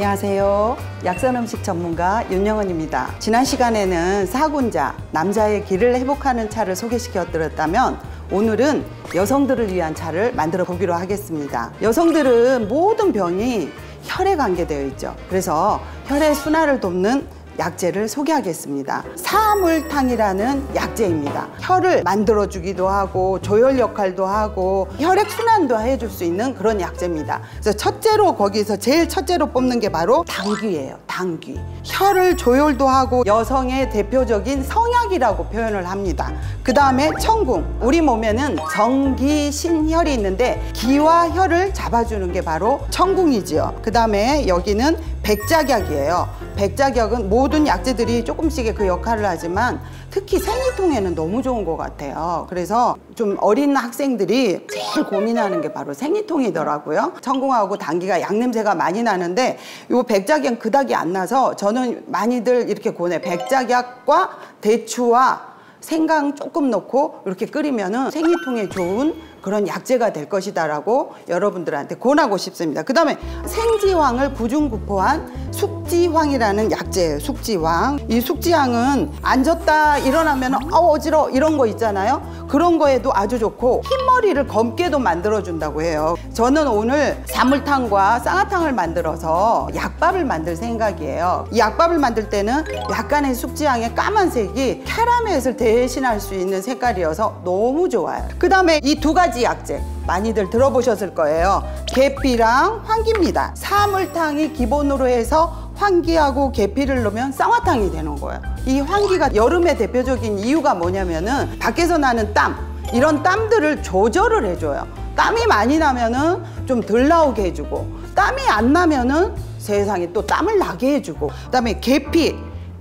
안녕하세요. 약선음식 전문가 윤영은입니다. 지난 시간에는 사군자, 남자의 기를 회복하는 차를 소개시켜 드렸다면 오늘은 여성들을 위한 차를 만들어 보기로 하겠습니다. 여성들은 모든 병이 혈에 관계되어 있죠. 그래서 혈의 순환을 돕는 약재를 소개하겠습니다. 사물탕이라는 약재입니다. 혈을 만들어주기도 하고 조혈 역할도 하고 혈액순환도 해줄 수 있는 그런 약재입니다. 그래서 첫째로 거기서 제일 첫째로 뽑는 게 바로 당귀예요. 당귀. 혈을 조혈도 하고 여성의 대표적인 성약이라고 표현을 합니다. 그 다음에 청궁. 우리 몸에는 정기, 신혈이 있는데 기와 혈을 잡아주는 게 바로 청궁이지요. 그 다음에 여기는 백작약이에요. 백작약은 모든 약재들이 조금씩의 그 역할을 하지만 특히 생리통에는 너무 좋은 것 같아요. 그래서 좀 어린 학생들이 제일 고민하는 게 바로 생리통이더라고요. 청궁하고 당귀가 약냄새가 많이 나는데 이 백작약 그닥이 안 나서 저는 많이들 이렇게 권해. 백작약과 대추와 생강 조금 넣고 이렇게 끓이면은 생리통에 좋은 그런 약재가 될 것이다 라고 여러분들한테 권하고 싶습니다. 그 다음에 생지황을 구중구포한 숙지황이라는 약재예요. 숙지황. 이 숙지황은 앉았다 일어나면 어지러워 이런 거 있잖아요. 그런 거에도 아주 좋고 흰머리를 검게도 만들어준다고 해요. 저는 오늘 사물탕과 쌍화탕을 만들어서 약밥을 만들 생각이에요. 이 약밥을 만들 때는 약간의 숙지황의 까만색이 캐러멜을 대신할 수 있는 색깔이어서 너무 좋아요. 그 다음에 이 두 가지 약재 많이들 들어보셨을 거예요. 계피랑 황기입니다. 사물탕이 기본으로 해서 황기하고 계피를 넣으면 쌍화탕이 되는 거예요. 이 황기가 여름의 대표적인 이유가 뭐냐면은 밖에서 나는 땀, 이런 땀들을 조절을 해줘요. 땀이 많이 나면은 좀 덜 나오게 해주고 땀이 안 나면은 세상에 또 땀을 나게 해주고 그다음에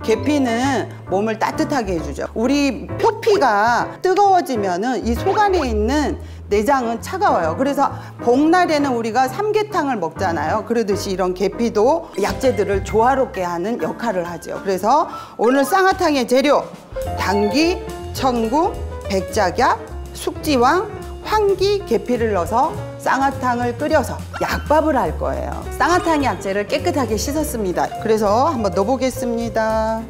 계피는 몸을 따뜻하게 해주죠. 우리 표피가 뜨거워지면은 이 속 안에 있는 내장은 차가워요. 그래서 봄날에는 우리가 삼계탕을 먹잖아요. 그러듯이 이런 계피도 약재들을 조화롭게 하는 역할을 하죠. 그래서 오늘 쌍화탕의 재료 당귀, 청궁, 백작약, 숙지황, 황기, 계피를 넣어서 쌍화탕을 끓여서 약밥을 할 거예요. 쌍화탕 약재를 깨끗하게 씻었습니다. 그래서 한번 넣어보겠습니다.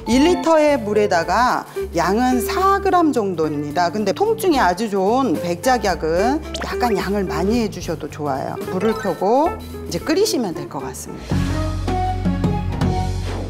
1리터의 물에다가 양은 4g 정도입니다. 근데 통증이 아주 좋은 백작약은 약간 양을 많이 해주셔도 좋아요. 불을 켜고 이제 끓이시면 될 것 같습니다.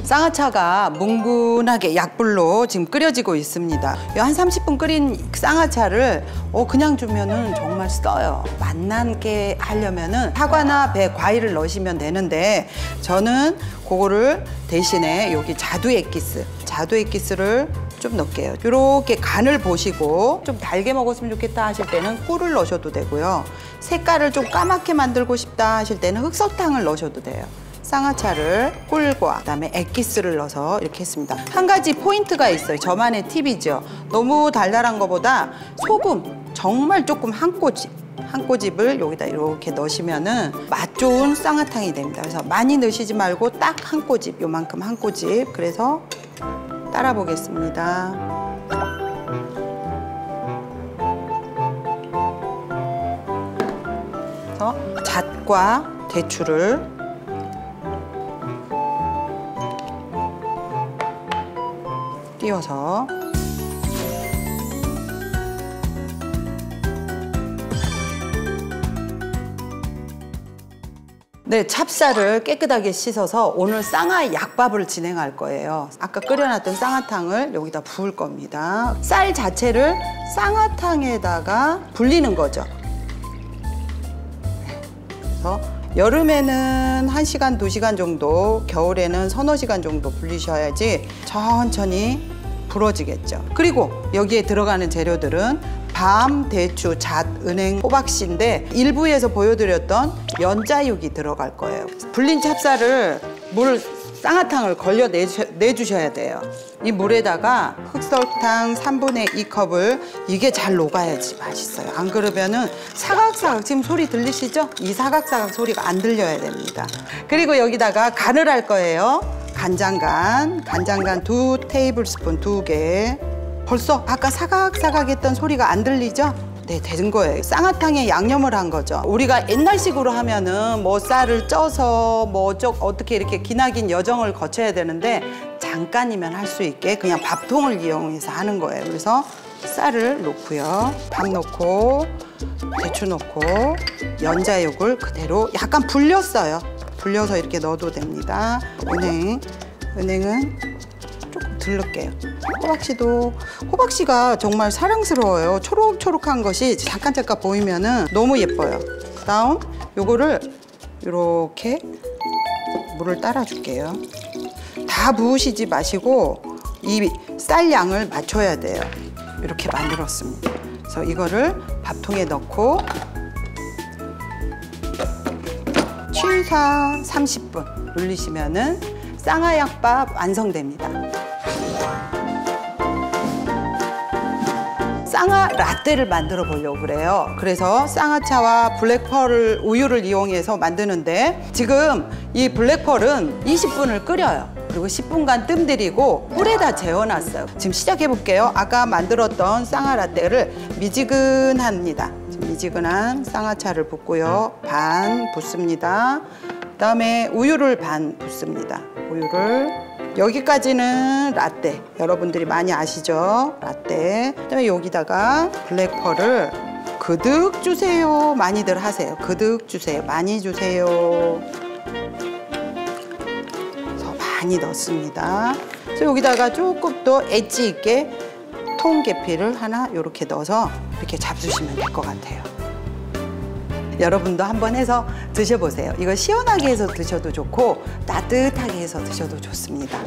쌍화차가 뭉근하게 약불로 지금 끓여지고 있습니다. 한 30분 끓인 쌍화차를 그냥 주면은 정말 써요. 맛나게 하려면은 사과나 배, 과일을 넣으시면 되는데 저는 그거를 대신에 여기 자두 액기스를 좀 넣을게요. 이렇게 간을 보시고 좀 달게 먹었으면 좋겠다 하실 때는 꿀을 넣으셔도 되고요. 색깔을 좀 까맣게 만들고 싶다 하실 때는 흑설탕을 넣으셔도 돼요. 쌍화차를 꿀과 그다음에 액기스를 넣어서 이렇게 했습니다. 한 가지 포인트가 있어요. 저만의 팁이죠. 너무 달달한 것보다 소금 정말 조금 한 꼬집을 여기다 이렇게 넣으시면은 맛 좋은 쌍화탕이 됩니다. 그래서 많이 넣으시지 말고 딱 한 꼬집, 요만큼 한 꼬집. 그래서 따라 보겠습니다. 그래서 잣과 대추를 띄워서 네, 찹쌀을 깨끗하게 씻어서 오늘 쌍화 약밥을 진행할 거예요. 아까 끓여놨던 쌍화탕을 여기다 부을 겁니다. 쌀 자체를 쌍화탕에다가 불리는 거죠. 그래서 여름에는 1시간, 2시간 정도, 겨울에는 서너 시간 정도 불리셔야지 천천히 불어지겠죠. 그리고 여기에 들어가는 재료들은 밤, 대추, 잣, 은행, 호박씨인데 일부에서 보여드렸던 연자육이 들어갈 거예요. 불린 찹쌀을 쌍화탕을 걸려 내주셔야 돼요. 이 물에다가 흑설탕 3분의 2컵을 이게 잘 녹아야지 맛있어요. 안 그러면은 사각사각 지금 소리 들리시죠? 이 사각사각 소리가 안 들려야 됩니다. 그리고 여기다가 간을 할 거예요. 간장 2 테이블스푼 2개. 벌써 아까 사각사각 했던 소리가 안 들리죠? 네, 된 거예요. 쌍화탕에 양념을 한 거죠. 우리가 옛날식으로 하면은 뭐 쌀을 쪄서 뭐 어떻게 이렇게 기나긴 여정을 거쳐야 되는데 잠깐이면 할 수 있게 그냥 밥통을 이용해서 하는 거예요. 그래서 쌀을 넣고요. 밥 넣고 대추 넣고 연자육을 그대로 약간 불렸어요. 불려서 이렇게 넣어도 됩니다. 은행은 조금 덜 넣을게요. 호박씨가 정말 사랑스러워요. 초록초록한 것이 잠깐 보이면은 너무 예뻐요. 그다음 요거를 이렇게 물을 따라 줄게요. 다 부으시지 마시고 이 쌀 양을 맞춰야 돼요. 이렇게 만들었습니다. 그래서 이거를 밥통에 넣고 취사 30분 눌리시면은 쌍화약밥 완성됩니다. 쌍화 라떼를 만들어 보려고 그래요. 그래서 쌍화차와 블랙펄 우유를 이용해서 만드는데 지금 이 블랙펄은 20분을 끓여요. 그리고 10분간 뜸 들이고 꿀에다 재워놨어요. 지금 시작해 볼게요. 아까 만들었던 쌍화 라떼를 미지근합니다. 미지근한 쌍화차를 붓고요. 반 붓습니다. 그다음에 우유를 반 붓습니다. 우유를 여기까지는 라떼. 여러분들이 많이 아시죠? 라떼. 그다음에 여기다가 블랙펄을 그득 주세요. 많이들 하세요. 그득 주세요. 많이 주세요. 그래서 많이 넣습니다. 그래서 여기다가 조금 더 엣지 있게 통계피를 하나 이렇게 넣어서 이렇게 잡수시면 될 것 같아요. 여러분도 한번 해서 드셔보세요. 이거 시원하게 해서 드셔도 좋고 따뜻하게 해서 드셔도 좋습니다.